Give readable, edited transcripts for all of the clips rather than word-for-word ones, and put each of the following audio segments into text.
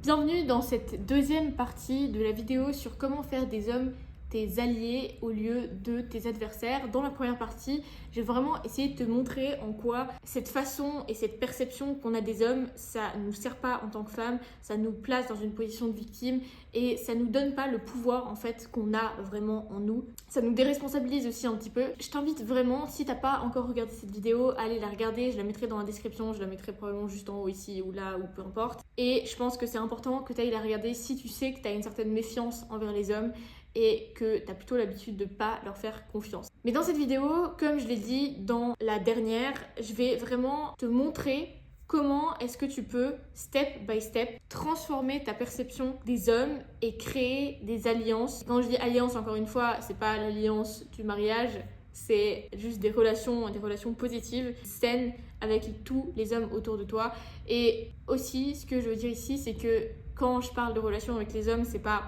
Bienvenue dans cette deuxième partie de la vidéo sur comment faire des hommes tes alliés au lieu de tes adversaires. Dans la première partie, j'ai vraiment essayé de te montrer en quoi cette façon et cette perception qu'on a des hommes, ça ne nous sert pas en tant que femmes, ça nous place dans une position de victime et ça nous donne pas le pouvoir en fait qu'on a vraiment en nous. Ça nous déresponsabilise aussi un petit peu. Je t'invite vraiment, si t'as pas encore regardé cette vidéo, à aller la regarder. Je la mettrai dans la description, je la mettrai probablement juste en haut ici ou là ou peu importe. Et je pense que c'est important que tu ailles la regarder si tu sais que tu as une certaine méfiance envers les hommes et que tu as plutôt l'habitude de pas leur faire confiance. Mais dans cette vidéo, comme je l'ai dit dans la dernière, je vais vraiment te montrer comment est-ce que tu peux, step by step, transformer ta perception des hommes et créer des alliances. Quand je dis alliance, encore une fois, c'est pas l'alliance du mariage, c'est juste des relations positives, saines avec tous les hommes autour de toi. Et aussi, ce que je veux dire ici, c'est que quand je parle de relations avec les hommes, c'est pas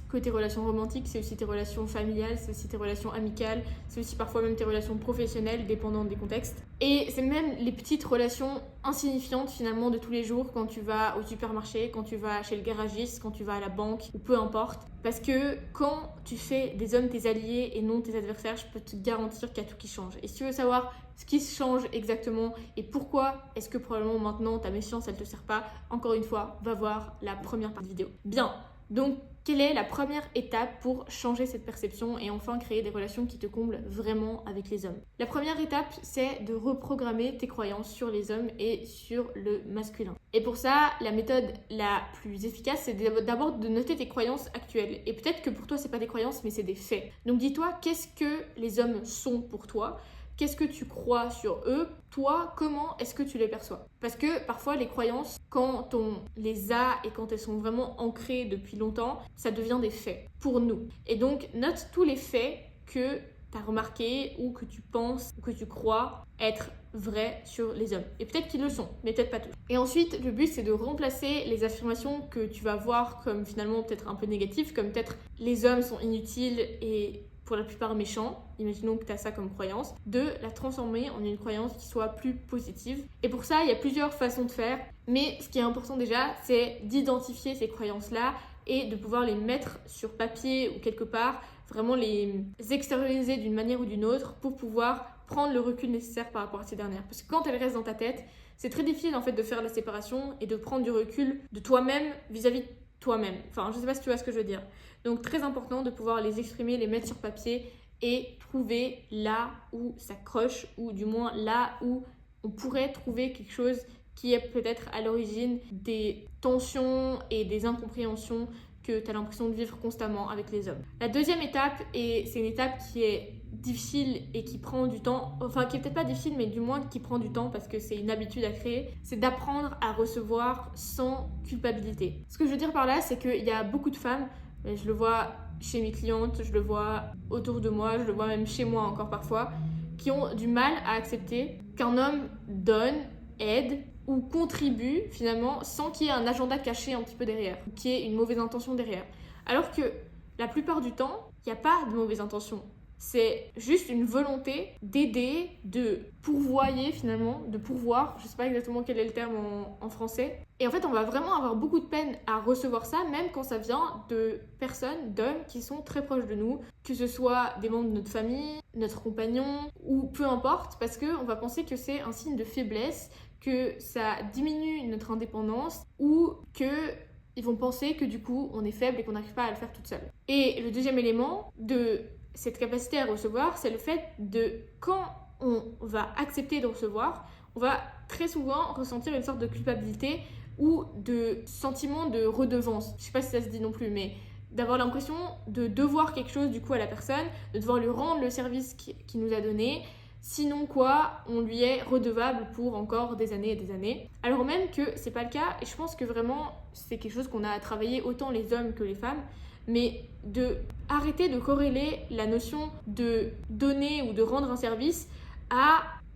que tes relations romantiques, c'est aussi tes relations familiales, c'est aussi tes relations amicales, c'est aussi parfois même tes relations professionnelles, dépendant des contextes. Et c'est même les petites relations insignifiantes finalement de tous les jours quand tu vas au supermarché, quand tu vas chez le garagiste, quand tu vas à la banque ou peu importe. Parce que quand tu fais des hommes tes alliés et non tes adversaires, je peux te garantir qu'il y a tout qui change. Et si tu veux savoir ce qui se change exactement et pourquoi est-ce que probablement maintenant ta méfiance elle te sert pas, encore une fois, va voir la première partie de vidéo. Bien, donc quelle est la première étape pour changer cette perception et enfin créer des relations qui te comblent vraiment avec les hommes? La première étape, c'est de reprogrammer tes croyances sur les hommes et sur le masculin. Et pour ça, la méthode la plus efficace, c'est d'abord de noter tes croyances actuelles. Et peut-être que pour toi, c'est pas des croyances, mais c'est des faits. Donc dis-toi, qu'est-ce que les hommes sont pour toi ? Qu'est-ce que tu crois sur eux? Toi, comment est-ce que tu les perçois? Parce que parfois, les croyances, quand on les a et quand elles sont vraiment ancrées depuis longtemps, ça devient des faits pour nous. Et donc, note tous les faits que tu as remarqués ou que tu penses ou que tu crois être vrais sur les hommes. Et peut-être qu'ils le sont, mais peut-être pas tous. Et ensuite, le but, c'est de remplacer les affirmations que tu vas voir comme finalement peut-être un peu négatives, comme peut-être les hommes sont inutiles et pour la plupart méchants, imaginons que tu as ça comme croyance, de la transformer en une croyance qui soit plus positive. Et pour ça, il y a plusieurs façons de faire, mais ce qui est important déjà, c'est d'identifier ces croyances-là et de pouvoir les mettre sur papier ou quelque part, vraiment les extérioriser d'une manière ou d'une autre pour pouvoir prendre le recul nécessaire par rapport à ces dernières. Parce que quand elles restent dans ta tête, c'est très difficile en fait de faire la séparation et de prendre du recul de toi-même vis-à-vis de toi-même. Enfin, je sais pas si tu vois ce que je veux dire. Donc très important de pouvoir les exprimer, les mettre sur papier et trouver là où ça croche ou du moins là où on pourrait trouver quelque chose qui est peut-être à l'origine des tensions et des incompréhensions que tu as l'impression de vivre constamment avec les hommes. La deuxième étape, et c'est une étape qui est difficile et qui prend du temps, enfin qui est peut-être pas difficile mais du moins qui prend du temps parce que c'est une habitude à créer, c'est d'apprendre à recevoir sans culpabilité. Ce que je veux dire par là, c'est qu'il y a beaucoup de femmes, je le vois chez mes clientes, je le vois autour de moi, je le vois même chez moi encore parfois, qui ont du mal à accepter qu'un homme donne, aide ou contribue finalement sans qu'il y ait un agenda caché un petit peu derrière, qu'il y ait une mauvaise intention derrière. Alors que la plupart du temps, il n'y a pas de mauvaise intention. C'est juste une volonté d'aider, de pourvoyer finalement, de pourvoir, je sais pas exactement quel est le terme en français. Et en fait, on va vraiment avoir beaucoup de peine à recevoir ça, même quand ça vient de personnes, d'hommes qui sont très proches de nous, que ce soit des membres de notre famille, notre compagnon, ou peu importe, parce qu'on va penser que c'est un signe de faiblesse, que ça diminue notre indépendance, ou que ils vont penser que du coup, on est faible et qu'on n'arrive pas à le faire toute seule. Et le deuxième élément de cette capacité à recevoir, c'est le fait de, quand on va accepter de recevoir, on va très souvent ressentir une sorte de culpabilité ou de sentiment de redevance. Je sais pas si ça se dit non plus, mais d'avoir l'impression de devoir quelque chose du coup à la personne, de devoir lui rendre le service qu'il nous a donné, sinon quoi, on lui est redevable pour encore des années et des années. Alors même que c'est pas le cas, et je pense que vraiment c'est quelque chose qu'on a à travailler autant les hommes que les femmes, mais de arrêter de corréler la notion de donner ou de rendre un service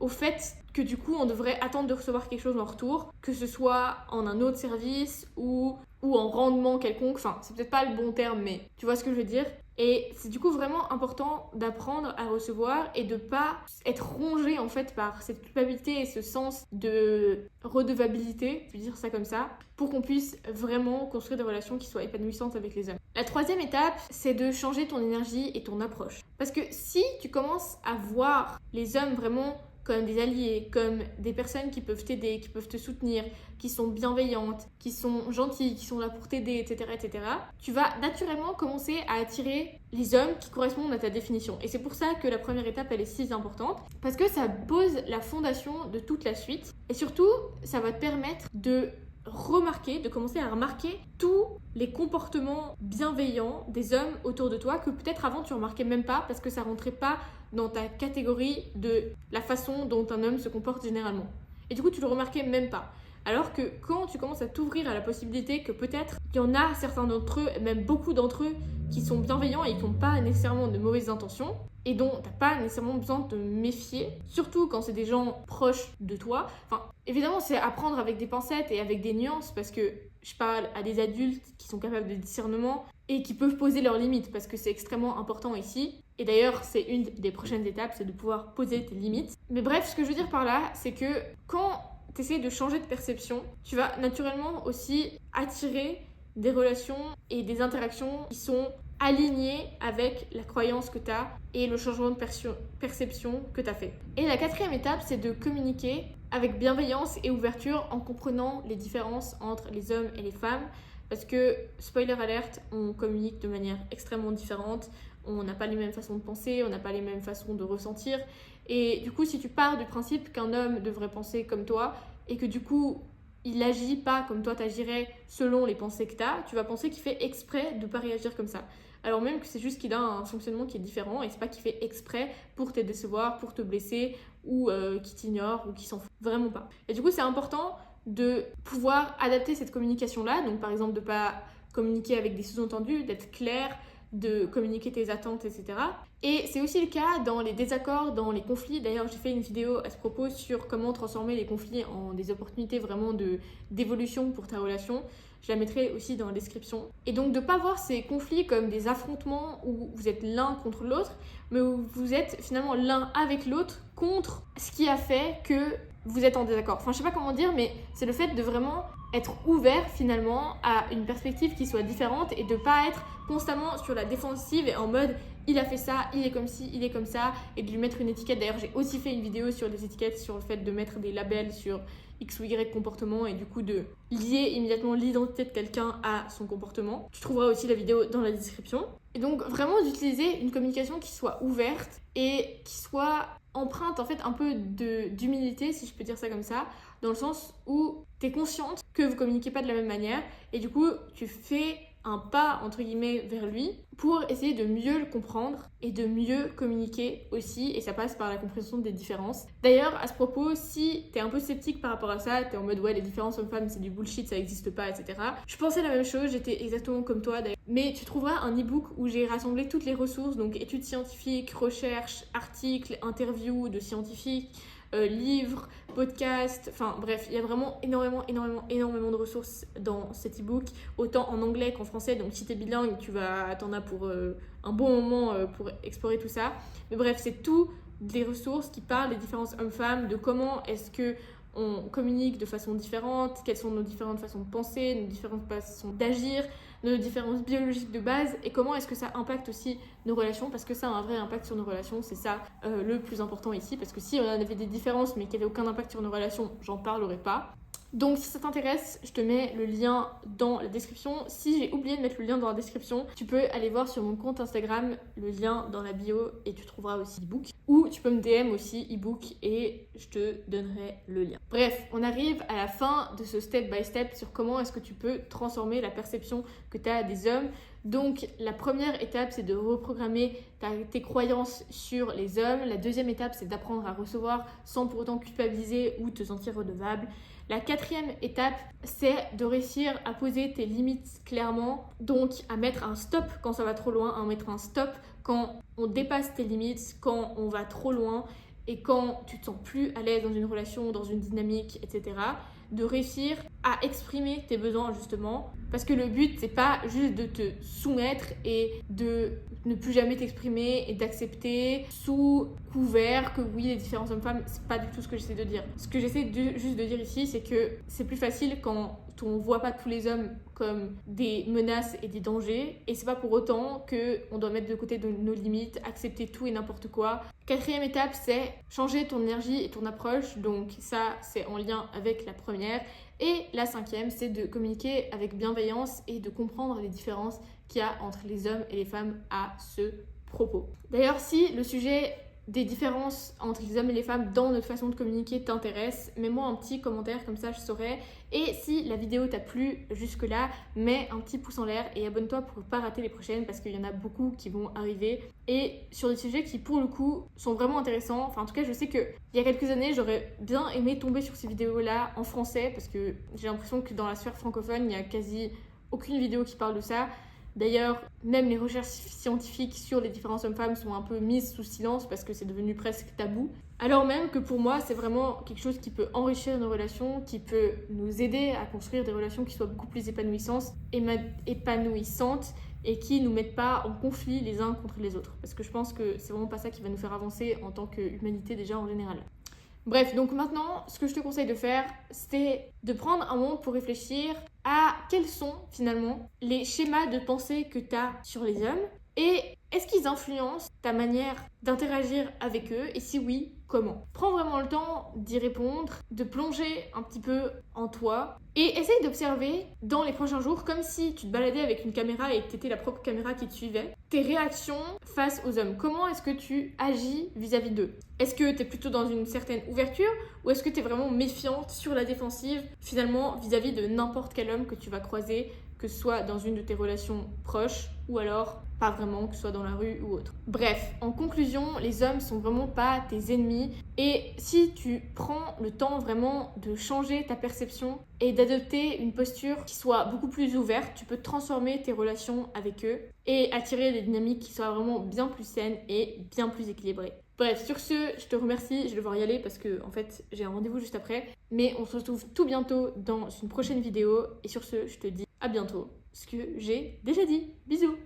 au fait que du coup on devrait attendre de recevoir quelque chose en retour, que ce soit en un autre service ou ou en rendement quelconque. Enfin, c'est peut-être pas le bon terme, mais tu vois ce que je veux dire. Et c'est du coup vraiment important d'apprendre à recevoir et de pas être rongé en fait par cette culpabilité et ce sens de redevabilité, je peux dire ça comme ça, pour qu'on puisse vraiment construire des relations qui soient épanouissantes avec les hommes. La troisième étape, c'est de changer ton énergie et ton approche. Parce que si tu commences à voir les hommes vraiment comme des alliés, comme des personnes qui peuvent t'aider, qui peuvent te soutenir, qui sont bienveillantes, qui sont gentilles, qui sont là pour t'aider, etc., tu vas naturellement commencer à attirer les hommes qui correspondent à ta définition. Et c'est pour ça que la première étape, elle est si importante, parce que ça pose la fondation de toute la suite. Et surtout, ça va te permettre de commencer à remarquer tous les comportements bienveillants des hommes autour de toi que peut-être avant tu remarquais même pas parce que ça rentrait pas dans ta catégorie de la façon dont un homme se comporte généralement. Et du coup, tu le remarquais même pas. Alors que quand tu commences à t'ouvrir à la possibilité que peut-être il y en a certains d'entre eux, même beaucoup d'entre eux, qui sont bienveillants et qui n'ont pas nécessairement de mauvaises intentions, et dont t'as pas nécessairement besoin de te méfier, surtout quand c'est des gens proches de toi. Enfin, évidemment, c'est à prendre avec des pincettes et avec des nuances, parce que je parle à des adultes qui sont capables de discernement et qui peuvent poser leurs limites, parce que c'est extrêmement important ici. Et d'ailleurs, c'est une des prochaines étapes, c'est de pouvoir poser tes limites. Mais bref, ce que je veux dire par là, c'est que quand tu essaies de changer de perception, tu vas naturellement aussi attirer des relations et des interactions qui sont alignées avec la croyance que tu as et le changement de perception que tu as fait. Et la quatrième étape, c'est de communiquer avec bienveillance et ouverture en comprenant les différences entre les hommes et les femmes. Parce que, spoiler alert, on communique de manière extrêmement différente. On n'a pas les mêmes façons de penser, on n'a pas les mêmes façons de ressentir. Et du coup, si tu pars du principe qu'un homme devrait penser comme toi et que du coup, il n'agit pas comme toi t'agirais selon les pensées que tu as, tu vas penser qu'il fait exprès de ne pas réagir comme ça. Alors même que c'est juste qu'il a un fonctionnement qui est différent et c'est pas qu'il fait exprès pour te décevoir, pour te blesser ou qu'il t'ignore ou qu'il s'en fout. Vraiment pas. Et du coup, c'est important de pouvoir adapter cette communication-là. Donc par exemple, de ne pas communiquer avec des sous-entendus, d'être clair, de communiquer tes attentes, etc. Et c'est aussi le cas dans les désaccords, dans les conflits. D'ailleurs, j'ai fait une vidéo à ce propos sur comment transformer les conflits en des opportunités vraiment d'évolution pour ta relation. Je la mettrai aussi dans la description. Et donc de ne pas voir ces conflits comme des affrontements où vous êtes l'un contre l'autre, mais où vous êtes finalement l'un avec l'autre contre ce qui a fait que vous êtes en désaccord. Enfin, je sais pas comment dire, mais c'est le fait de vraiment être ouvert finalement à une perspective qui soit différente et de pas être constamment sur la défensive et en mode il a fait ça, il est comme ci, il est comme ça, et de lui mettre une étiquette. D'ailleurs, j'ai aussi fait une vidéo sur les étiquettes, sur le fait de mettre des labels sur X ou Y comportement et du coup de lier immédiatement l'identité de quelqu'un à son comportement. Tu trouveras aussi la vidéo dans la description. Et donc vraiment d'utiliser une communication qui soit ouverte et qui soit empreinte en fait un peu d'humilité, si je peux dire ça comme ça, dans le sens où tu es consciente que vous communiquez pas de la même manière et du coup tu fais un pas entre guillemets vers lui pour essayer de mieux le comprendre et de mieux communiquer aussi, et ça passe par la compréhension des différences. D'ailleurs, à ce propos, si t'es un peu sceptique par rapport à ça, t'es en mode ouais les différences hommes-femmes c'est du bullshit, ça existe pas, etc. Je pensais la même chose, j'étais exactement comme toi d'ailleurs. Mais tu trouveras un e-book où j'ai rassemblé toutes les ressources, donc études scientifiques, recherches, articles, interviews de scientifiques, livres, podcasts, enfin bref, il y a vraiment énormément de ressources dans cet e-book, autant en anglais qu'en français, donc si t'es bilingue, t'en as pour un bon moment pour explorer tout ça. Mais bref, c'est tout des ressources qui parlent des différences hommes-femmes, de comment est-ce que on communique de façon différente, quelles sont nos différentes façons de penser, nos différentes façons d'agir, nos différences biologiques de base et comment est-ce que ça impacte aussi nos relations, parce que ça a un vrai impact sur nos relations, c'est ça le plus important ici, parce que si on avait des différences mais qu'il n'y avait aucun impact sur nos relations, j'en parlerai pas. Donc si ça t'intéresse, je te mets le lien dans la description. Si j'ai oublié de mettre le lien dans la description, tu peux aller voir sur mon compte Instagram, le lien dans la bio, et tu trouveras aussi l'e-book. Ou tu peux me DM aussi e-book et je te donnerai le lien. Bref, on arrive à la fin de ce step by step sur comment est-ce que tu peux transformer la perception que tu as des hommes. Donc la première étape, c'est de reprogrammer tes croyances sur les hommes. La deuxième étape, c'est d'apprendre à recevoir sans pour autant culpabiliser ou te sentir redevable. La quatrième étape, c'est de réussir à poser tes limites clairement, donc à mettre un stop quand ça va trop loin, à mettre un stop quand on dépasse tes limites, quand on va trop loin et quand tu te sens plus à l'aise dans une relation, dans une dynamique, etc. de réussir à exprimer tes besoins justement. Parce que le but, c'est pas juste de te soumettre et de ne plus jamais t'exprimer et d'accepter sous couvert que oui, les différences hommes-femmes, c'est pas du tout ce que j'essaie de dire. Ce que j'essaie juste de dire ici, c'est que c'est plus facile quand on voit pas tous les hommes comme des menaces et des dangers, et c'est pas pour autant qu'on doit mettre de côté nos limites, accepter tout et n'importe quoi. Quatrième étape, c'est changer ton énergie et ton approche, donc ça c'est en lien avec la première. Et la cinquième, c'est de communiquer avec bienveillance et de comprendre les différences qu'il y a entre les hommes et les femmes à ce propos. D'ailleurs, si le sujet des différences entre les hommes et les femmes dans notre façon de communiquer t'intéresse, mets-moi un petit commentaire, comme ça je saurai. Et si la vidéo t'a plu jusque-là, mets un petit pouce en l'air et abonne-toi pour ne pas rater les prochaines, parce qu'il y en a beaucoup qui vont arriver et sur des sujets qui pour le coup sont vraiment intéressants. Enfin en tout cas je sais qu'il y a quelques années j'aurais bien aimé tomber sur ces vidéos-là en français, parce que j'ai l'impression que dans la sphère francophone il n'y a quasi aucune vidéo qui parle de ça. D'ailleurs, même les recherches scientifiques sur les différences hommes-femmes sont un peu mises sous silence parce que c'est devenu presque tabou. Alors même que pour moi, c'est vraiment quelque chose qui peut enrichir nos relations, qui peut nous aider à construire des relations qui soient beaucoup plus épanouissantes et qui nous mettent pas en conflit les uns contre les autres. Parce que je pense que c'est vraiment pas ça qui va nous faire avancer en tant qu'humanité déjà en général. Bref, donc maintenant, ce que je te conseille de faire, c'est de prendre un moment pour réfléchir à quels sont finalement les schémas de pensée que tu as sur les hommes et est-ce qu'ils influencent ta manière d'interagir avec eux et si oui, comment. Prends vraiment le temps d'y répondre, de plonger un petit peu en toi et essaye d'observer dans les prochains jours, comme si tu te baladais avec une caméra et que tu étais la propre caméra qui te suivait, tes réactions face aux hommes. Comment est-ce que tu agis vis-à-vis d'eux? Est-ce que tu es plutôt dans une certaine ouverture ou est-ce que tu es vraiment méfiante sur la défensive finalement vis-à-vis de n'importe quel homme que tu vas croiser, que ce soit dans une de tes relations proches ou alors pas vraiment, que ce soit dans la rue ou autre. Bref, en conclusion, les hommes sont vraiment pas tes ennemis et si tu prends le temps vraiment de changer ta perception et d'adopter une posture qui soit beaucoup plus ouverte, tu peux transformer tes relations avec eux et attirer des dynamiques qui soient vraiment bien plus saines et bien plus équilibrées. Bref, sur ce, je te remercie, je vais devoir y aller parce que en fait j'ai un rendez-vous juste après, mais on se retrouve tout bientôt dans une prochaine vidéo et sur ce, je te dis à bientôt, ce que j'ai déjà dit. Bisous.